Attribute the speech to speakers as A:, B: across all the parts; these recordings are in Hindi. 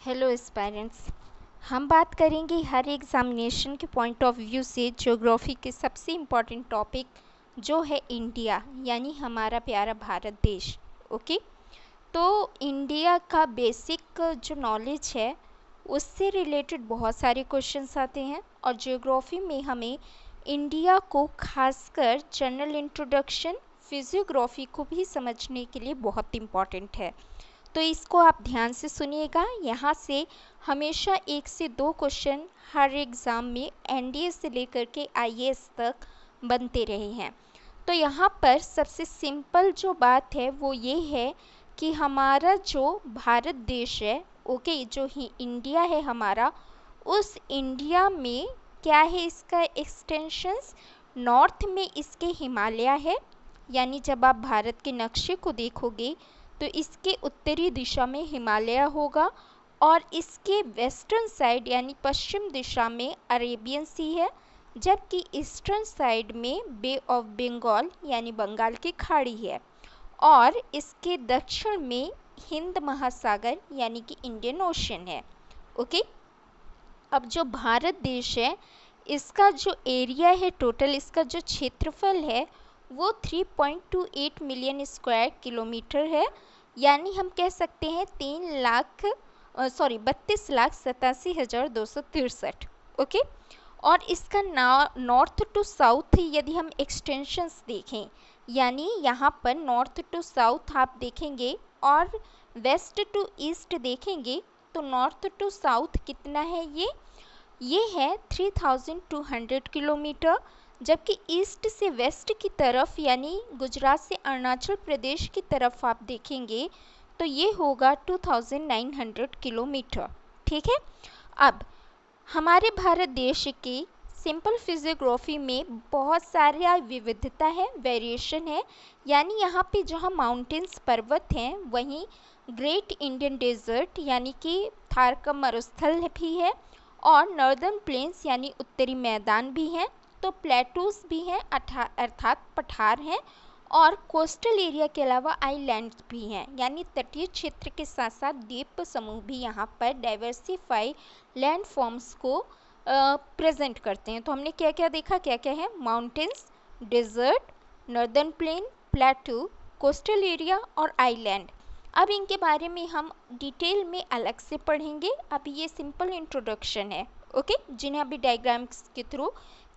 A: Hello aspirants. हम बात करेंगे हर एग्जामिनेशन के पॉइंट ऑफ व्यू से ज्योग्राफी के सबसे इम्पॉर्टेंट टॉपिक जो है इंडिया, यानी हमारा प्यारा भारत देश। ओके, तो इंडिया का बेसिक जो नॉलेज है उससे रिलेटेड बहुत सारे क्वेश्चंस आते हैं और ज्योग्राफी में हमें इंडिया को खासकर जनरल इंट्रोडक्शन, फिजियोग्राफी को भी समझने के लिए बहुत इम्पॉर्टेंट है। तो इसको आप ध्यान से सुनिएगा। यहाँ से हमेशा 1 से 2 क्वेश्चन हर एग्ज़ाम में एनडीए से लेकर के आईएएस तक बनते रहे हैं। तो यहाँ पर सबसे सिंपल जो बात है वो ये है कि हमारा जो भारत देश है, ओके, जो ही इंडिया है हमारा, उस इंडिया में क्या है, इसका एक्सटेंशंस नॉर्थ में इसके हिमालय है। यानी जब आप भारत के नक्शे को देखोगे तो इसके उत्तरी दिशा में हिमालय होगा और इसके वेस्टर्न साइड यानी पश्चिम दिशा में अरेबियन सी है, जबकि ईस्टर्न साइड में बे ऑफ बंगाल यानी बंगाल की खाड़ी है और इसके दक्षिण में हिंद महासागर यानी कि इंडियन ओशन है। ओके, अब जो भारत देश है इसका जो एरिया है, टोटल इसका जो क्षेत्रफल है वो 3.28 मिलियन स्क्वायर किलोमीटर है। यानी हम कह सकते हैं 32,87,263। ओके, और इसका नॉर्थ टू साउथ यदि हम एक्सटेंशंस देखें, यानी यहाँ पर नॉर्थ टू साउथ आप देखेंगे और वेस्ट टू ईस्ट देखेंगे तो नॉर्थ टू साउथ कितना है, ये है 3200 किलोमीटर, जबकि ईस्ट से वेस्ट की तरफ यानी गुजरात से अरुणाचल प्रदेश की तरफ आप देखेंगे तो ये होगा 2900 किलोमीटर। ठीक है, अब हमारे भारत देश की सिंपल फिजियोग्राफी में बहुत सारा विविधता है, वेरिएशन है। यानी यहाँ पे जहाँ माउंटेन्स पर्वत हैं वहीं ग्रेट इंडियन डेजर्ट यानी कि थार का मरुस्थल भी है और नॉर्दर्न प्लेन्स यानी उत्तरी मैदान भी हैं, तो प्लेटूज भी हैं अर्थात पठार हैं, और कोस्टल एरिया के अलावा आइलैंड्स भी हैं यानी तटीय क्षेत्र के साथ साथ द्वीप समूह भी यहाँ पर डाइवर्सिफाई लैंड फॉर्म्स को प्रेजेंट करते हैं। तो हमने क्या क्या देखा, क्या क्या है, mountains, desert, northern plain, plateau, coastal area और आइलैंड। अब इनके बारे में हम डिटेल में अलग से पढ़ेंगे, अभी ये सिंपल इंट्रोडक्शन है। ओके, जिन्हें अभी डायग्राम्स के थ्रू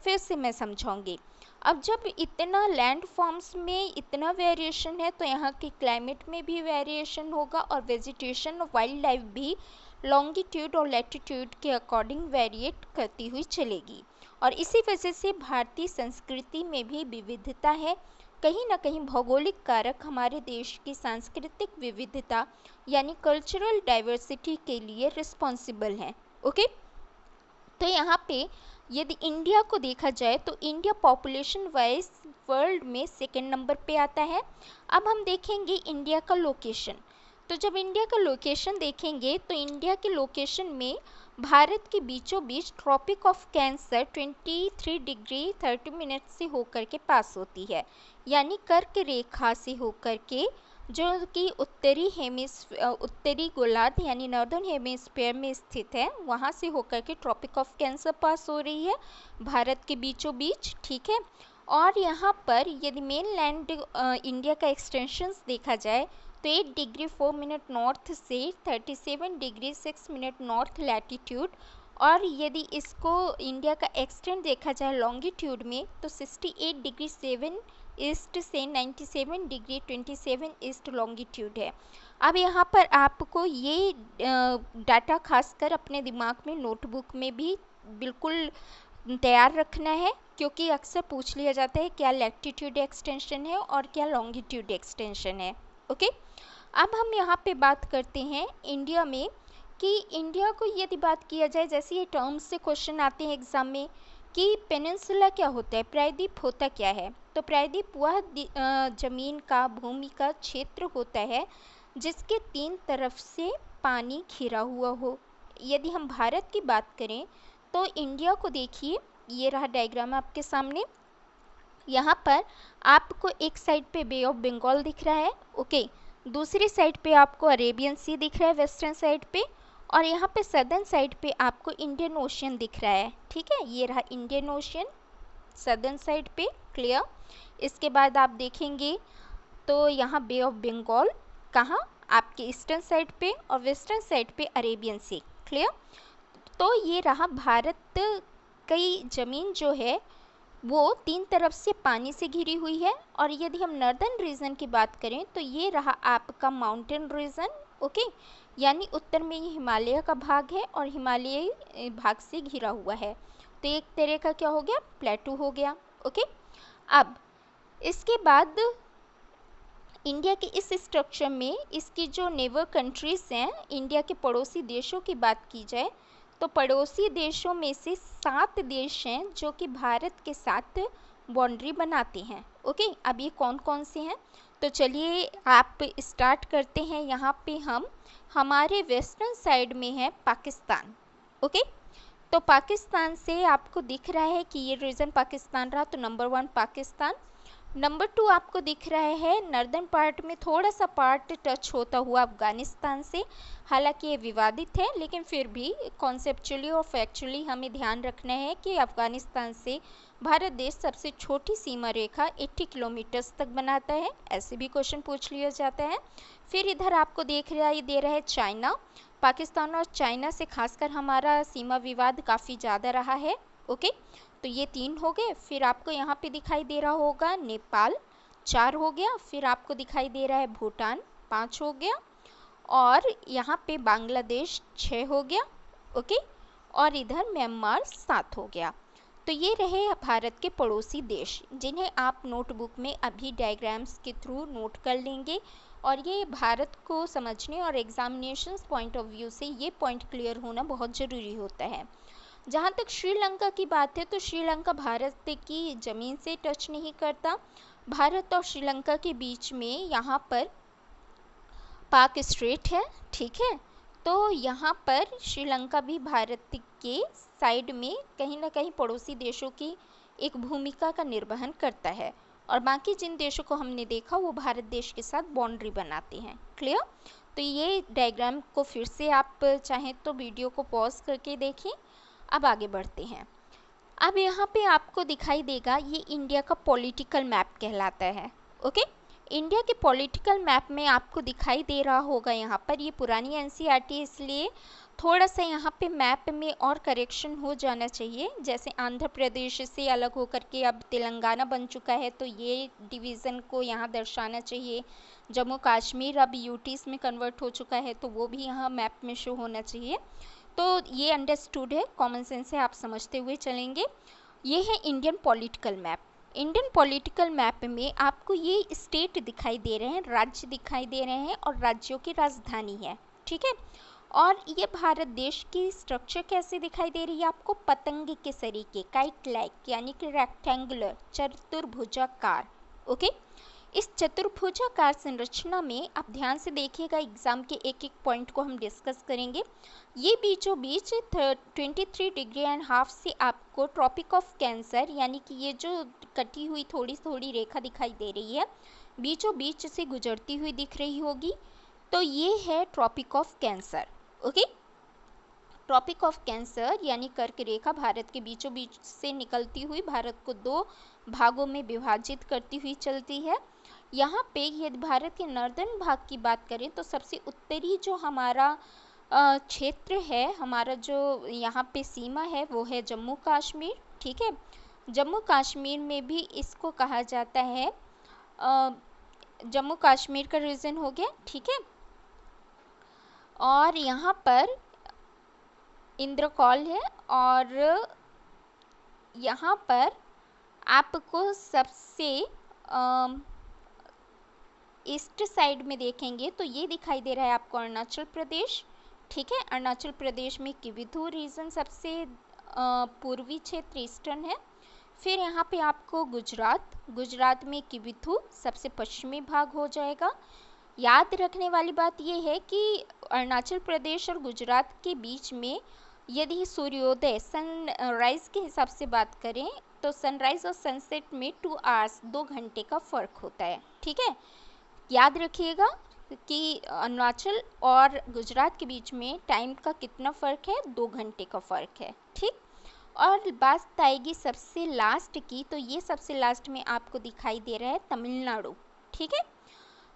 A: फिर से मैं समझाऊंगी। अब जब इतना लैंड फॉर्म्स में इतना वेरिएशन है तो यहाँ के क्लाइमेट में भी वेरिएशन होगा और वेजिटेशन और वाइल्ड लाइफ भी लॉन्गिट्यूड और लैटिट्यूड के अकॉर्डिंग वेरिएट करती हुई चलेगी। और इसी वजह से भारतीय संस्कृति में भी विविधता है। कहीं ना कहीं भौगोलिक कारक हमारे देश की सांस्कृतिक विविधता यानी कल्चरल डाइवर्सिटी के लिए रिस्पॉन्सिबल हैं। ओके, तो यहाँ पे यदि इंडिया को देखा जाए तो इंडिया पॉपुलेशन वाइज वर्ल्ड में सेकेंड नंबर पे आता है। अब हम देखेंगे इंडिया का लोकेशन। तो जब इंडिया का लोकेशन देखेंगे तो इंडिया के लोकेशन में भारत के बीचों बीच Tropic of Cancer 23 degree 30 minute से होकर के पास होती है, यानी कर्क रेखा से होकर के, जो कि उत्तरी गोलार्ध यानी नॉर्दर्न हेमिस्फीयर में स्थित है, वहाँ से होकर के ट्रॉपिक ऑफ कैंसर पास हो रही है भारत के बीचों बीच। ठीक है, और यहाँ पर यदि मेन लैंड इंडिया का एक्सटेंशंस देखा जाए तो 8 डिग्री 4 मिनट नॉर्थ से 37 डिग्री 6 मिनट नॉर्थ लैटिट्यूड, और यदि इसको इंडिया का एक्सटेंड देखा जाए लॉन्गिट्यूड में तो 68 डिग्री 7 ईस्ट से 97 डिग्री 27 ईस्ट लॉन्गिट्यूड है। अब यहाँ पर आपको ये डाटा खासकर अपने दिमाग में नोटबुक में भी बिल्कुल तैयार रखना है, क्योंकि अक्सर पूछ लिया जाता है क्या लैटिट्यूड एक्सटेंशन है और क्या लॉन्गिट्यूड एक्सटेंशन है। ओके, अब हम यहाँ पे बात करते हैं इंडिया में कि इंडिया को यदि बात किया जाए, जैसे ये टर्म्स से क्वेश्चन आते हैं एग्जाम में कि पेनिनसुला क्या होता है, प्रायद्वीप होता क्या है। तो प्रायद्वीप वह जमीन का, भूमि का क्षेत्र होता है जिसके 3 तरफ से पानी घिरा हुआ हो। यदि हम भारत की बात करें तो इंडिया को देखिए, ये रहा डायग्राम आपके सामने। यहाँ पर आपको एक साइड पे बे ऑफ बंगाल दिख रहा है, ओके, दूसरी साइड पे आपको अरेबियन सी दिख रहा है वेस्टर्न साइड पे, और यहाँ पे सदर्न साइड पे आपको इंडियन ओशियन दिख रहा है, ठीक है, ये रहा इंडियन ओशियन सदर्न साइड पे, क्लियर। इसके बाद आप देखेंगे तो यहाँ बे ऑफ बंगाल, कहाँ, आपके ईस्टर्न साइड पे, और वेस्टर्न साइड पे अरेबियन सी, क्लियर। तो ये रहा भारत की ज़मीन जो है वो तीन तरफ से पानी से घिरी हुई है। और यदि हम नॉर्दर्न रीजन की बात करें तो ये रहा आपका माउंटेन रीजन, ओके, यानी उत्तर में ये हिमालय का भाग है और हिमालयी भाग से घिरा हुआ है, तो एक तरह का क्या हो गया, प्लेटू हो गया, ओके। अब इसके बाद इंडिया के इस स्ट्रक्चर में इसकी जो नेबर कंट्रीज़ हैं, इंडिया के पड़ोसी देशों की बात की जाए तो पड़ोसी देशों में से 7 देश हैं जो कि भारत के साथ बाउंड्री बनाते हैं, ओके। अब ये कौन कौन से हैं, तो चलिए आप स्टार्ट करते हैं। यहाँ पे हम हमारे वेस्टर्न साइड में है पाकिस्तान, ओके। तो पाकिस्तान से आपको दिख रहा है कि ये रीजन पाकिस्तान रहा, तो नंबर 1 पाकिस्तान। नंबर 2 आपको दिख रहा है नॉर्दर्न पार्ट में थोड़ा सा पार्ट टच होता हुआ अफगानिस्तान से, हालांकि ये विवादित है लेकिन फिर भी कॉन्सेप्चुअली और फैक्चुअली हमें ध्यान रखना है कि अफगानिस्तान से भारत देश सबसे छोटी सीमा रेखा 80 किलोमीटर्स तक बनाता है, ऐसे भी क्वेश्चन पूछ लिया जाता है। फिर इधर आपको दे रहा है चाइना, पाकिस्तान और चाइना से खासकर हमारा सीमा विवाद काफ़ी ज़्यादा रहा है, ओके। तो ये 3 हो गए। फिर आपको यहाँ पे दिखाई दे रहा होगा नेपाल, 4 हो गया। फिर आपको दिखाई दे रहा है भूटान, 5 हो गया। और यहाँ पे बांग्लादेश 6 हो गया, ओके। और इधर म्यांमार 7 हो गया। तो ये रहे भारत के पड़ोसी देश, जिन्हें आप नोटबुक में अभी डायग्राम्स के थ्रू नोट कर लेंगे। और ये भारत को समझने और एग्जामिनेशंस पॉइंट ऑफ व्यू से ये पॉइंट क्लियर होना बहुत ज़रूरी होता है। जहाँ तक श्रीलंका की बात है तो श्रीलंका भारत की ज़मीन से टच नहीं करता। भारत और श्रीलंका के बीच में यहाँ पर पाक स्ट्रेट है, ठीक है। तो यहाँ पर श्रीलंका भी भारत के साइड में कहीं ना कहीं पड़ोसी देशों की एक भूमिका का निर्वहन करता है, और बाकी जिन देशों को हमने देखा वो भारत देश के साथ बाउंड्री बनाते हैं, क्लियर। तो ये डायग्राम को फिर से आप चाहें तो वीडियो को पॉज करके देखें। अब आगे बढ़ते हैं। अब यहाँ पे आपको दिखाई देगा ये इंडिया का पॉलिटिकल मैप कहलाता है, ओके। इंडिया के पॉलिटिकल मैप में आपको दिखाई दे रहा होगा यहाँ पर, ये पुरानी एनसीईआरटी इसलिए थोड़ा सा यहाँ पे मैप में और करेक्शन हो जाना चाहिए। जैसे आंध्र प्रदेश से अलग होकर के अब तेलंगाना बन चुका है, तो ये डिवीज़न को यहाँ दर्शाना चाहिए। जम्मू कश्मीर अब यूटीज़ में कन्वर्ट हो चुका है, तो वो भी यहाँ मैप में शो होना चाहिए। तो ये अंडरस्टूड है, कॉमन सेंस है, आप समझते हुए चलेंगे। ये है Indian political map. Indian political map में आपको ये स्टेट दिखाई दे रहे हैं, राज्य दिखाई दे रहे हैं, और राज्यों की राजधानी है, ठीक है। और ये भारत देश की स्ट्रक्चर कैसे दिखाई दे रही है आपको, पतंग के तरीके, काइट लाइक, यानी कि रेक्टेंगुलर, चतुर्भुजाकार, ओके। इस चतुर्भुजाकार संरचना में आप ध्यान से देखिएगा, एग्जाम के एक एक पॉइंट को हम डिस्कस करेंगे। ये बीचों बीच 23.5 से आपको ट्रॉपिक ऑफ कैंसर, यानी कि ये जो कटी हुई थोड़ी थोड़ी रेखा दिखाई दे रही है बीचों बीच से गुजरती हुई दिख रही होगी, तो ये है tropic of cancer, okay. Tropic of cancer यानी कर्क रेखा भारत के बीचों बीच से निकलती हुई भारत को 2 भागों में विभाजित करती हुई चलती है। यहाँ पे यदि भारत के नॉर्दर्न भाग की बात करें तो सबसे उत्तरी जो हमारा क्षेत्र है, हमारा जो यहाँ पे सीमा है वो है जम्मू कश्मीर, ठीक है। जम्मू कश्मीर में भी इसको कहा जाता है, जम्मू कश्मीर का रीजन हो गया, ठीक है। और यहाँ पर इंद्रकौल है, और यहाँ पर आपको सबसे ईस्ट साइड में देखेंगे तो ये दिखाई दे रहा है आपको अरुणाचल प्रदेश, ठीक है। अरुणाचल प्रदेश में किबिथु रीजन सबसे पूर्वी क्षेत्र ईस्टर्न है। फिर यहाँ पे आपको गुजरात में किबिथु सबसे पश्चिमी भाग हो जाएगा। याद रखने वाली बात यह है कि अरुणाचल प्रदेश और गुजरात के बीच में यदि सूर्योदय सनराइज के हिसाब से बात करें तो सनराइज और सनसेट में 2 आवर्स 2 घंटे का फ़र्क होता है, ठीक है, याद रखिएगा। कि अरुणाचल और गुजरात के बीच में टाइम का कितना फ़र्क है, 2 घंटे का फ़र्क है, ठीक। और बात आएगी सबसे लास्ट की, तो ये सबसे लास्ट में आपको दिखाई दे रहा है तमिलनाडु, ठीक है।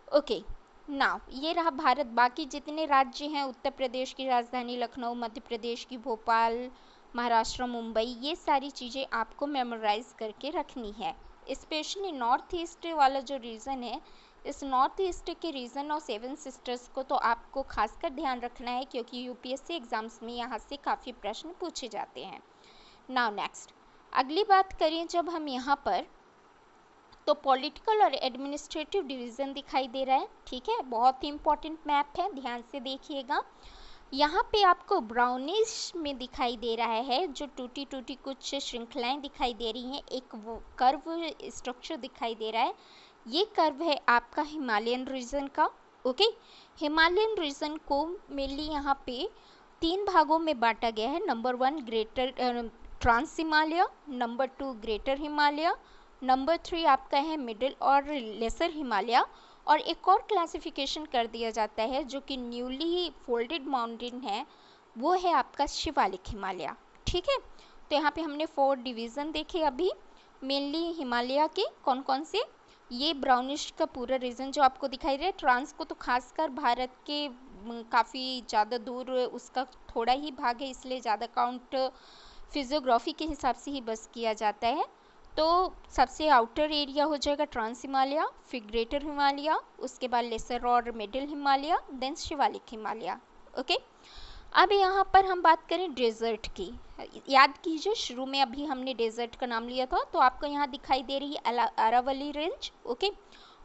A: ओके, नाउ ये रहा भारत। बाकी जितने राज्य हैं, उत्तर प्रदेश की राजधानी लखनऊ, मध्य प्रदेश की भोपाल, महाराष्ट्र मुंबई, ये सारी चीज़ें आपको मेमोराइज करके रखनी है। स्पेशली नॉर्थ ईस्ट वाला जो रीजन है, इस नॉर्थ ईस्ट के रीजन और सेवन सिस्टर्स को तो आपको खासकर ध्यान रखना है, क्योंकि यूपीएससी एग्जाम्स में यहाँ से काफ़ी प्रश्न पूछे जाते हैं। नाउ नेक्स्ट, अगली बात करें जब हम यहाँ पर, तो पॉलिटिकल और एडमिनिस्ट्रेटिव डिवीज़न दिखाई दे रहा है, ठीक है। बहुत ही इंपॉर्टेंट मैप है, ध्यान से देखिएगा। यहाँ पे आपको ब्राउनिश में दिखाई दे रहा है, जो टूटी टूटी कुछ श्रृंखलाएं दिखाई दे रही हैं, एक वो कर्व स्ट्रक्चर दिखाई दे रहा है। ये कर्व है आपका हिमालयन रीजन का, ओके। हिमालयन रीजन को मेनली यहाँ पे 3 भागों में बांटा गया है। Number 1 greater trans Himalaya, number 2 greater Himalaya, number 3 आपका है मिडिल और लेसर हिमालय, और एक और क्लासिफिकेशन कर दिया जाता है जो कि न्यूली फोल्डेड माउंटेन है, वो है आपका शिवालिक हिमालय, ठीक है। तो यहाँ पे हमने 4 डिवीज़न देखे अभी, मेनली हिमालय के कौन कौन से। ये ब्राउनिश का पूरा रीजन जो आपको दिखाई दे रहा है, ट्रांस को तो खासकर भारत के काफ़ी ज़्यादा दूर उसका थोड़ा ही भाग है, इसलिए ज़्यादा काउंट फिजियोग्राफी के हिसाब से ही बस किया जाता है। तो सबसे आउटर एरिया हो जाएगा ट्रांस हिमालय, फिर ग्रेटर हिमालय, उसके बाद लेसर और middle Himalaya, then Shivalik Himalaya, okay. अब यहाँ पर हम बात करें डेजर्ट की। याद कीजिए शुरू में अभी हमने डेजर्ट का नाम लिया था, तो आपको यहाँ दिखाई दे रही है अरावली रेंज, ओके।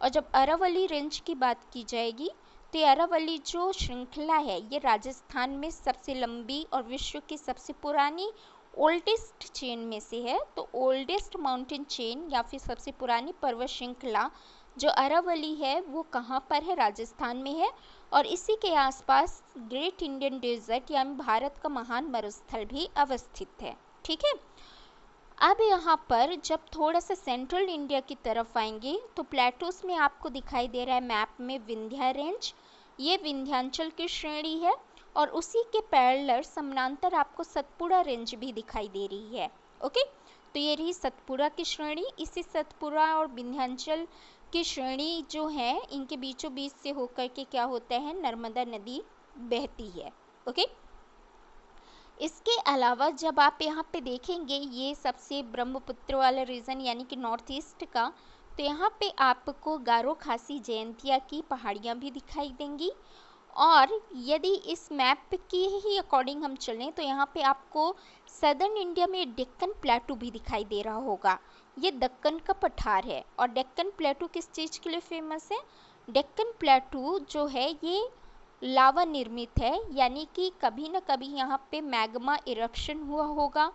A: और जब अरावली रेंज की बात की जाएगी, तो ये अरावली जो श्रृंखला है, ये राजस्थान में सबसे लंबी और विश्व की सबसे पुरानी ओल्डेस्ट चेन में से है। तो ओल्डेस्ट माउंटेन चेन या फिर सबसे पुरानी पर्वत श्रृंखला जो अरावली है, वो कहाँ पर है, राजस्थान में है। और इसी के आसपास ग्रेट इंडियन डेजर्ट यानी भारत का महान मरुस्थल भी अवस्थित है, ठीक है। अब यहाँ पर जब थोड़ा सा सेंट्रल इंडिया की तरफ आएंगे, तो प्लेटोस में आपको दिखाई दे रहा है मैप में विंध्या रेंज, ये विंध्यांचल की श्रेणी है। और उसी के पैरेलल समानांतर आपको सतपुड़ा रेंज भी दिखाई दे रही है, ओके। तो ये रही सतपुड़ा की श्रेणी। इसी सतपुड़ा और विंध्यांचल की श्रेणी जो है, इनके बीचों बीच से होकर के क्या होता है, नर्मदा नदी बहती है, ओके। इसके अलावा जब आप यहाँ पे देखेंगे, ये सबसे ब्रह्मपुत्र वाला रीजन यानी कि नॉर्थ ईस्ट का, तो यहाँ पे आपको गारो खासी जयंतिया की पहाड़ियाँ भी दिखाई देंगी। और यदि इस मैप की ही अकॉर्डिंग हम चलें, तो यहाँ पे आपको सदर्न इंडिया में डेक्कन प्लेटू भी दिखाई दे रहा होगा। ये दक्कन का पठार है। और डेक्कन प्लेटू किस चीज़ के लिए फेमस है, डेक्कन प्लेटू जो है ये लावा निर्मित है, यानी कि कभी न कभी यहाँ पे मैग्मा इरप्शन हुआ होगा,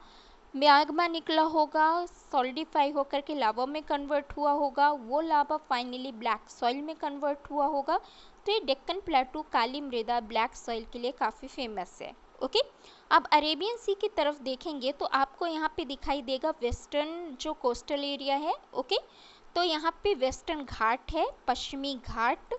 A: मैग्मा निकला होगा, सॉलिडिफाई होकर के लावा में कन्वर्ट हुआ होगा, वो लावा फाइनली ब्लैक सॉइल में कन्वर्ट हुआ होगा। तो ये डेक्कन प्लेटू काली मृदा ब्लैक सॉइल के लिए काफ़ी फेमस है, ओके। अब अरेबियन सी की तरफ देखेंगे, तो आपको यहाँ पे दिखाई देगा वेस्टर्न जो कोस्टल एरिया है, ओके। तो यहाँ पे वेस्टर्न घाट है, पश्चिमी घाट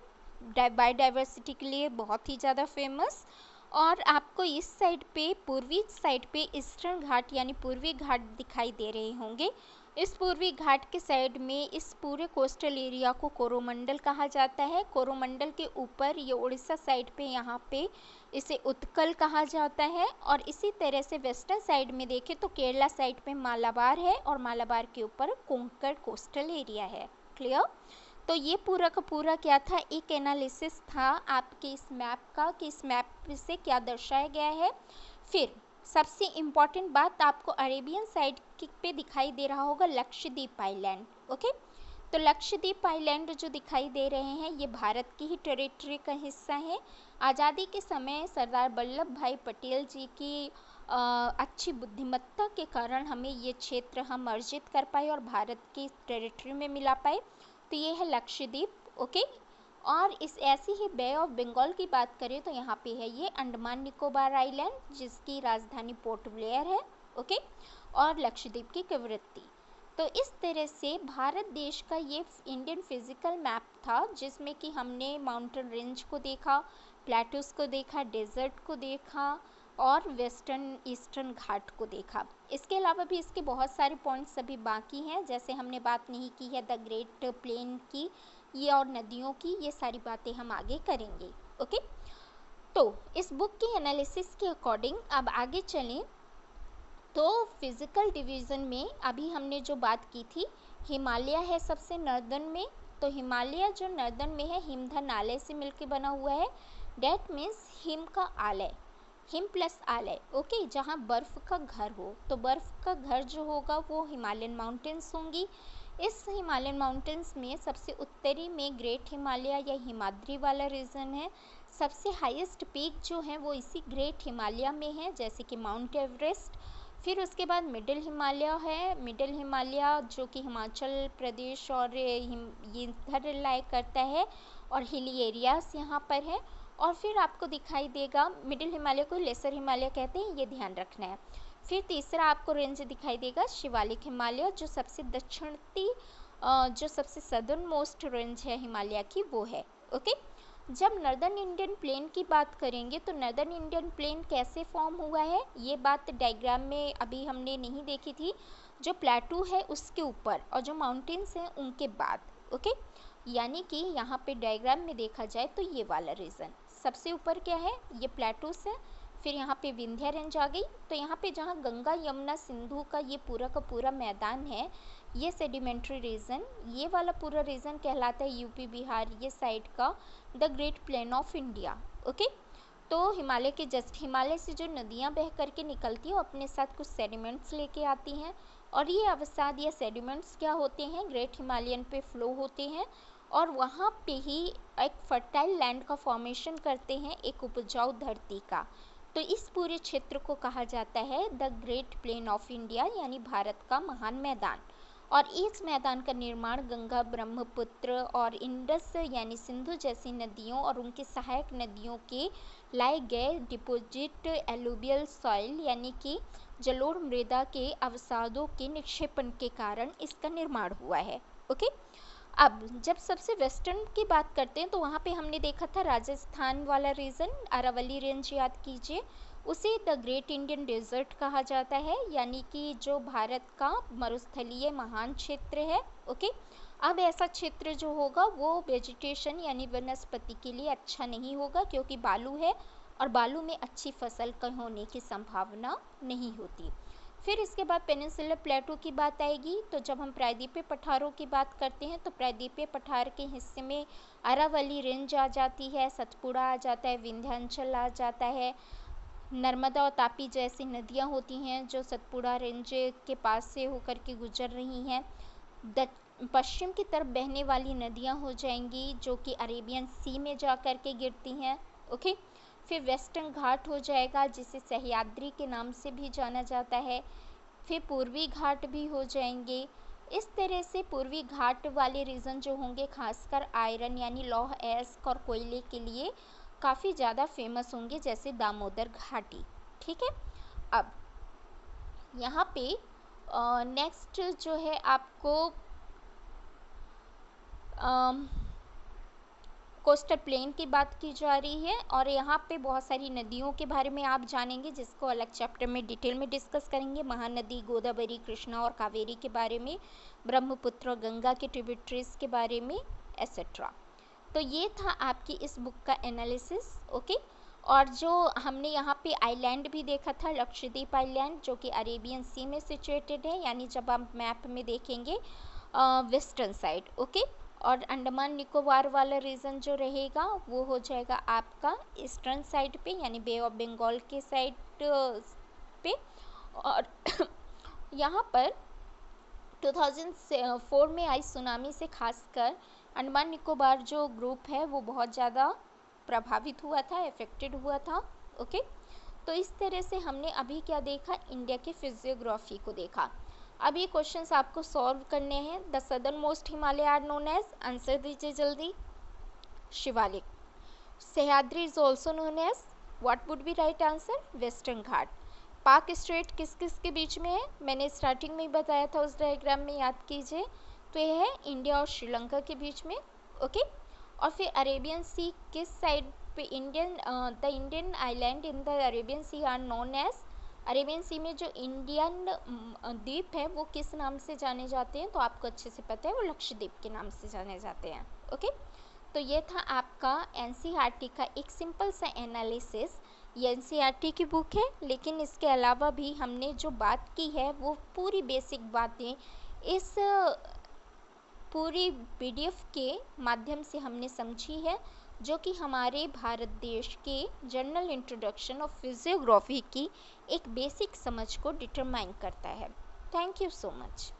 A: बायोडाइवर्सिटी के लिए बहुत ही ज़्यादा फेमस। और आपको इस साइड पे, पूर्वी साइड पे ईस्टर्न घाट यानी पूर्वी घाट दिखाई दे रहे होंगे। इस पूर्वी घाट के साइड में इस पूरे कोस्टल एरिया को कोरोमंडल कहा जाता है। कोरोमंडल के ऊपर ये उड़ीसा साइड पे, यहाँ पे इसे उत्कल कहा जाता है। और इसी तरह से वेस्टर्न साइड में देखें तो केरला साइड पे मालाबार है, और मालाबार के ऊपर कोंकण कोस्टल एरिया है, क्लियर। तो ये पूरा का पूरा क्या था, एक एनालिसिस था आपके इस मैप का, कि इस मैप से क्या दर्शाया गया है। फिर सबसे इम्पॉर्टेंट बात, आपको अरेबियन साइड पे दिखाई दे रहा होगा लक्षद्वीप आइलैंड, ओके। तो लक्षद्वीप आइलैंड जो दिखाई दे रहे हैं, ये भारत की ही टेरिटरी का हिस्सा है। आज़ादी के समय सरदार वल्लभ भाई पटेल जी की अच्छी बुद्धिमत्ता के कारण हमें ये क्षेत्र हम अर्जित कर पाए और भारत की टेरिटरी में मिला पाए। तो ये है लक्षद्वीप, ओके। और इस ऐसी ही बे ऑफ बंगाल की बात करें, तो यहाँ पे है ये अंडमान निकोबार आइलैंड, जिसकी राजधानी पोर्ट ब्लेयर है, ओके। और लक्षद्वीप की कवरत्ती। तो इस तरह से भारत देश का ये इंडियन फिजिकल मैप था, जिसमें कि हमने माउंटेन रेंज को देखा, प्लेटूज को देखा, डेजर्ट को देखा और वेस्टर्न ईस्टर्न घाट को देखा। इसके अलावा भी इसके बहुत सारे पॉइंट्स अभी बाकी हैं, जैसे हमने बात नहीं की है द ग्रेट प्लेन की ये और नदियों की, ये सारी बातें हम आगे करेंगे। ओके, तो इस बुक की एनालिसिस के अकॉर्डिंग अब आगे चलें तो फिजिकल डिवीज़न में अभी हमने जो बात की थी, हिमालय है सबसे नर्दन में। तो हिमालय जो नर्दन में है हिमधन आलय से मिलकर बना हुआ है। डैट मीन्स हिम का आलय, हिम प्लस आलय, ओके, जहाँ बर्फ़ का घर हो। तो बर्फ़ का घर जो होगा वो हिमालयन माउंटेन्स होंगी। इस हिमालयन माउंटेन्स में सबसे उत्तरी में ग्रेट हिमालय या हिमाद्री वाला रीजन है। सबसे हाईएस्ट पीक जो है वो इसी ग्रेट हिमालय में है, जैसे कि माउंट एवरेस्ट। फिर उसके बाद मिडिल हिमालय है, मिडिल हिमालय जो कि हिमाचल प्रदेश और ये इधर लाइक करता है और हिली एरियाज यहाँ पर है। और फिर आपको दिखाई देगा मिडिल हिमालय को लेसर हिमालय कहते हैं, ये ध्यान रखना है। फिर तीसरा आपको रेंज दिखाई देगा शिवालिक हिमालय, जो सबसे दक्षिणी जो सबसे सदर्न मोस्ट रेंज है हिमालय की, वो है। ओके, जब नर्दर्न इंडियन प्लेन की बात करेंगे तो नर्दर्न इंडियन प्लेन कैसे फॉर्म हुआ है, ये बात डायग्राम में अभी हमने नहीं देखी थी। जो प्लेटू है उसके ऊपर और जो माउंटेन्स हैं उनके बाद। ओके, यानी कि यहाँ पे डायग्राम में देखा जाए तो ये वाला रीजन सबसे ऊपर क्या है, ये प्लेटूस है। फिर यहाँ पे विंध्या रेंज आ गई। तो यहाँ पे जहाँ गंगा यमुना सिंधु का ये पूरा का पूरा मैदान है, ये सेडिमेंट्री रीजन, ये वाला पूरा रीजन कहलाता है यूपी बिहार ये साइड का the great plain of India. Okay, तो हिमालय के जस्ट हिमालय से जो नदियाँ बह करके निकलती हैं वो अपने साथ कुछ सेडिमेंट्स लेके आती हैं, और ये अवसाद या सेडिमेंट्स क्या होते हैं, ग्रेट हिमालयन पे फ्लो होते हैं और वहाँ पे ही एक फर्टाइल लैंड का फॉर्मेशन करते हैं, एक उपजाऊ धरती का। तो इस पूरे क्षेत्र को कहा जाता है the great plain of India, यानी भारत का महान मैदान। और इस मैदान का निर्माण गंगा, ब्रह्मपुत्र और इंडस यानी सिंधु जैसी नदियों और उनकी सहायक नदियों के लाए गए डिपोजिट एलुवियल सॉइल यानी कि जलोढ़ मृदा के अवसादों के निक्षेपण के कारण इसका निर्माण हुआ है। ओके, अब जब सबसे वेस्टर्न की बात करते हैं तो वहाँ पे हमने देखा था राजस्थान वाला रीजन, अरावली रेंज याद कीजिए, उसे द ग्रेट इंडियन डेजर्ट कहा जाता है, यानी कि जो भारत का मरुस्थलीय महान क्षेत्र है। ओके, अब ऐसा क्षेत्र जो होगा वो वेजिटेशन यानी वनस्पति के लिए अच्छा नहीं होगा, क्योंकि बालू है और बालू में अच्छी फसल का होने की संभावना नहीं होती। फिर इसके बाद पेनिनसुलर प्लेटू की बात आएगी। तो जब हम प्रायद्वीपीय पठारों की बात करते हैं तो प्रायद्वीपीय पठार के हिस्से में अरावली रेंज आ जाती है, सतपुड़ा आ जाता है, विंध्याचल आ जाता है, नर्मदा और तापी जैसी नदियाँ होती हैं जो सतपुड़ा रेंज के पास से होकर के गुजर रही हैं। पश्चिम की तरफ बहने वाली नदियाँ हो जाएंगी जो कि अरेबियन सी में जा कर के गिरती हैं। ओके, फिर वेस्टर्न घाट हो जाएगा जिसे सह्याद्री के नाम से भी जाना जाता है। फिर पूर्वी घाट भी हो जाएंगे। इस तरह से पूर्वी घाट वाले रीजन जो होंगे खासकर आयरन यानी लौह अयस्क और कोयले के लिए काफ़ी ज़्यादा फेमस होंगे, जैसे दामोदर घाटी। ठीक है, अब यहाँ पे नेक्स्ट जो है आपको कोस्टल प्लेन की बात की जा रही है और यहाँ पे बहुत सारी नदियों के बारे में आप जानेंगे, जिसको अलग चैप्टर में डिटेल में डिस्कस करेंगे। महानदी, गोदावरी, कृष्णा और कावेरी के बारे में, ब्रह्मपुत्र और गंगा के ट्रिब्यूटरीज के बारे में एसेट्रा। तो ये था आपकी इस बुक का एनालिसिस। ओके, और जो हमने यहाँ पे आइलैंड भी देखा था, लक्षद्वीप आइलैंड, जो कि अरेबियन सी में सिचुएटेड है, यानी जब आप मैप में देखेंगे वेस्टर्न साइड। ओके, और अंडमान निकोबार वाला रीजन जो रहेगा वो हो जाएगा आपका ईस्टर्न साइड पे, यानी बे ऑफ बंगाल के साइड पे। और यहाँ पर 2004 में आई सुनामी से खासकर अंडमान निकोबार जो ग्रुप है वो बहुत ज़्यादा प्रभावित हुआ था, इफेक्टेड हुआ था। ओके, तो इस तरह से हमने अभी क्या देखा, इंडिया की फिजियोग्राफी को देखा। अब ये क्वेश्चंस आपको सॉल्व करने हैं। The southern most Himalaya are known as, answer दीजिए जल्दी, Shivalik. Sahyadri is also known as, what would be right answer, western Ghat. Palk strait किस किस के बीच में है, मैंने स्टार्टिंग में ही बताया था उस डायग्राम में, याद कीजिए। तो यह है इंडिया और श्रीलंका के बीच में, ओके। और फिर अरेबियन सी किस साइड पे, the Indian island in the Arabian sea are known as, Arabian sea में जो इंडियन द्वीप है वो किस नाम से जाने जाते हैं, तो आपको अच्छे से पता है वो लक्षद्वीप के नाम से जाने जाते हैं, ओके। तो ये था आपका एनसीईआरटी का एक सिंपल सा एनालिसिस। ये एनसीईआरटी की बुक है, लेकिन इसके अलावा भी हमने जो बात की है वो पूरी बेसिक बातें इस पूरी पीडीएफ के माध्यम से हमने समझी है, जो कि हमारे भारत देश के जनरल इंट्रोडक्शन ऑफ फिजियोग्राफी की एक बेसिक समझ को डिटरमाइन करता है। Thank you so much.